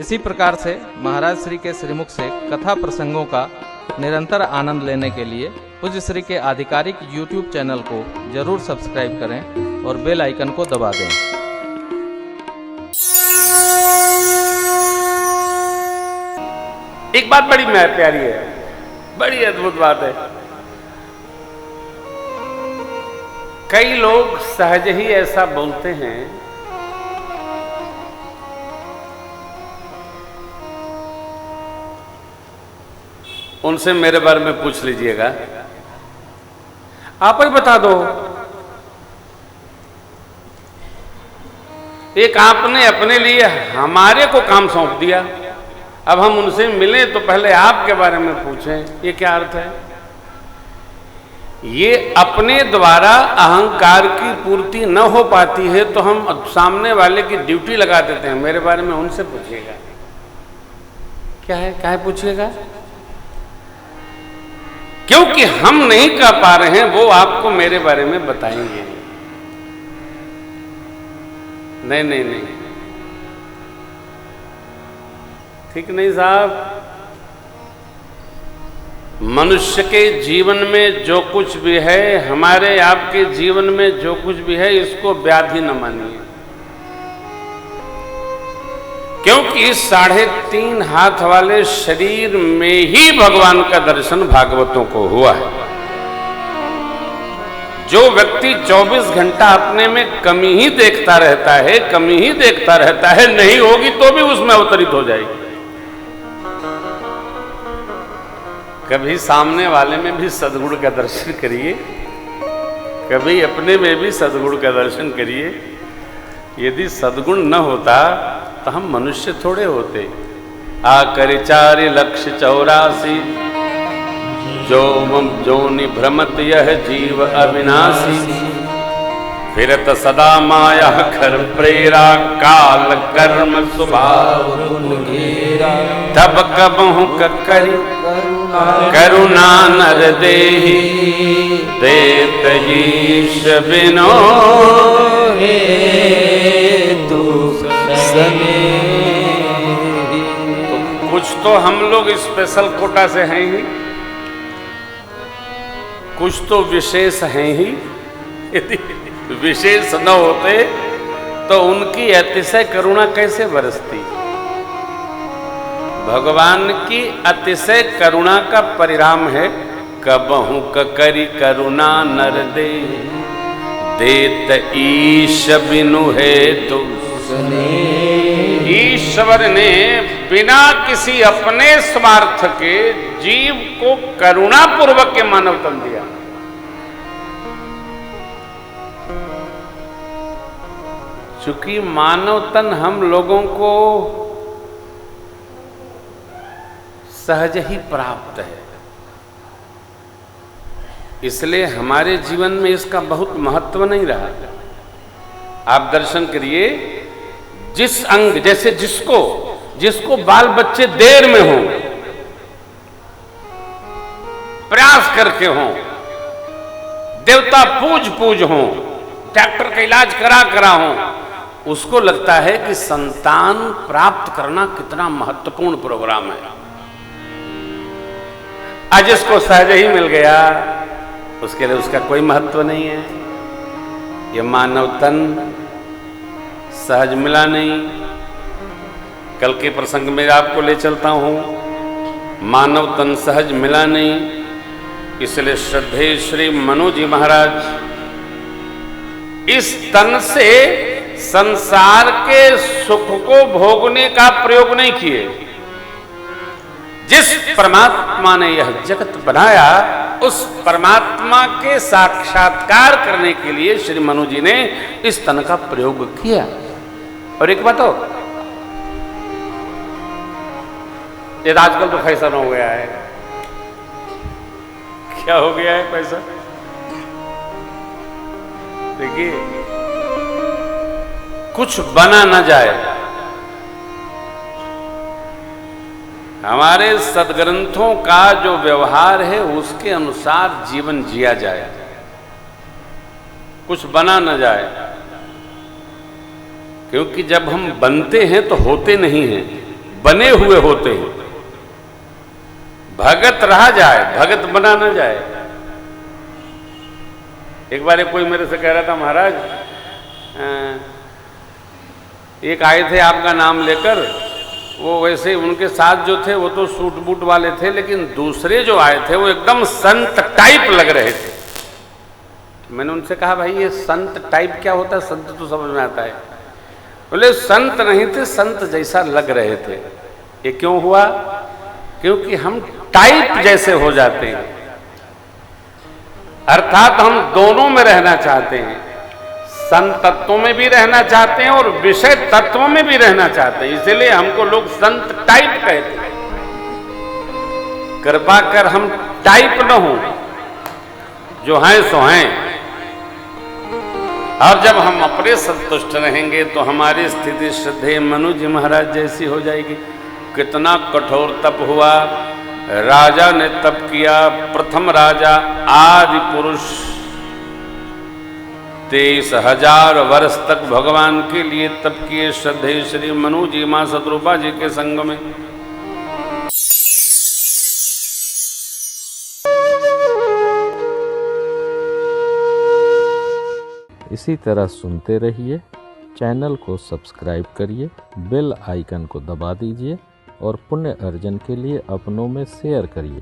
इसी प्रकार से महाराज श्री के श्रीमुख से कथा प्रसंगों का निरंतर आनंद लेने के लिए पूज्य श्री के आधिकारिक YouTube चैनल को जरूर सब्सक्राइब करें और बेल आइकन को दबा दें। एक बात बड़ी प्यारी है, बड़ी अद्भुत बात है। कई लोग सहज ही ऐसा बोलते हैं उनसे मेरे बारे में पूछ लीजिएगा, आप ही बता दो। एक आपने अपने लिए हमारे को काम सौंप दिया, अब हम उनसे मिले तो पहले आपके बारे में पूछें, ये क्या अर्थ है? ये अपने द्वारा अहंकार की पूर्ति न हो पाती है तो हम सामने वाले की ड्यूटी लगा देते हैं, मेरे बारे में उनसे पूछिएगा। क्या है पूछिएगा? क्योंकि हम नहीं कर पा रहे हैं, वो आपको मेरे बारे में बताएंगे। नहीं, ठीक नहीं साहब। मनुष्य के जीवन में जो कुछ भी है, हमारे आपके जीवन में जो कुछ भी है, इसको व्याधि न मानिए। क्योंकि 3.5 हाथ वाले शरीर में ही भगवान का दर्शन भागवतों को हुआ है। जो व्यक्ति 24 घंटा अपने में कमी ही देखता रहता है, नहीं होगी तो भी उसमें अवतरित हो जाएगी। कभी सामने वाले में भी सद्गुण का दर्शन करिए, कभी अपने में भी सद्गुण का दर्शन करिए। यदि सद्गुण न होता तो हम मनुष्य थोड़े होते। आकर 4,84,00,000 जोनि भ्रमत यह जीव अविनाशी, फिरत सदा माया कर प्रेरा, काल कर्म स्वभाव तब कबहु करी करुणा नर देहि, देत ईश बिनो हेतु सने। तो कुछ तो हम लोग स्पेशल कोटा से हैं ही, कुछ तो विशेष हैं ही। यदि विशेष न होते तो उनकी अतिशय करुणा कैसे बरसती? भगवान की अतिशय करुणा का परिणाम है कबहु करी करुणा नर दे, देत ईश बिनु हेतु सने। ईश्वर ने बिना किसी अपने स्वार्थ के जीव को करुणा पूर्वक के मानव तन दिया। चूंकि मानव तन हम लोगों को सहज ही प्राप्त है, इसलिए हमारे जीवन में इसका बहुत महत्व नहीं रहा। आप दर्शन करिए, जिस अंग जैसे जिसको बाल बच्चे देर में हों, प्रयास करके हों, देवता पूज हों, डॉक्टर का इलाज करा हों, उसको लगता है कि संतान प्राप्त करना कितना महत्वपूर्ण प्रोग्राम है। आज जिसको सहज ही मिल गया उसके लिए उसका कोई महत्व नहीं है। ये मानव तन सहज मिला नहीं। कल के प्रसंग में आपको ले चलता हूं, मानव तन सहज मिला नहीं, इसलिए श्रद्धेय श्री मनु जी महाराज इस तन से संसार के सुख को भोगने का प्रयोग नहीं किए। जिस परमात्मा ने यह जगत बनाया, उस परमात्मा के साक्षात्कार करने के लिए श्री मनु जी ने इस तन का प्रयोग किया। और एक बात हो, ये आजकल तो फैशन हो गया है। क्या हो गया है फैशन? देखिए, कुछ बना ना जाए, हमारे सदग्रंथों का जो व्यवहार है उसके अनुसार जीवन जिया जाए, कुछ बना न जाए। क्योंकि जब हम बनते हैं तो होते नहीं हैं, बने हुए होते हैं। भगत रहा जाए, भगत बना ना जाए। एक बार कोई मेरे से कह रहा था, महाराज एक आए थे आपका नाम लेकर, वो वैसे उनके साथ जो थे वो तो सूट बूट वाले थे, लेकिन दूसरे जो आए थे वो एकदम संत टाइप लग रहे थे। मैंने उनसे कहा, भाई ये संत टाइप क्या होता है? संत तो समझ में आता है। बोले संत नहीं थे, संत जैसा लग रहे थे। ये क्यों हुआ? क्योंकि हम टाइप जैसे हो जाते हैं, अर्थात हम दोनों में रहना चाहते हैं, संत तत्वों में भी रहना चाहते हैं और विषय तत्वों में भी रहना चाहते हैं, इसलिए हमको लोग संत टाइप कहते हैं। कृपा कर हम टाइप न हो, जो हैं सो हैं। और जब हम अपने संतुष्ट रहेंगे तो हमारी स्थिति श्रद्धेय मनु जी महाराज जैसी हो जाएगी। कितना कठोर तप हुआ, राजा ने तप किया, प्रथम राजा आदि पुरुष 23,000 वर्ष तक भगवान के लिए तप किए श्रद्धेय श्री मनु जी मां शत्रुपा जी के संग में। इसी तरह सुनते रहिए, चैनल को सब्सक्राइब करिए, बेल आइकन को दबा दीजिए और पुण्य अर्जन के लिए अपनों में शेयर करिए।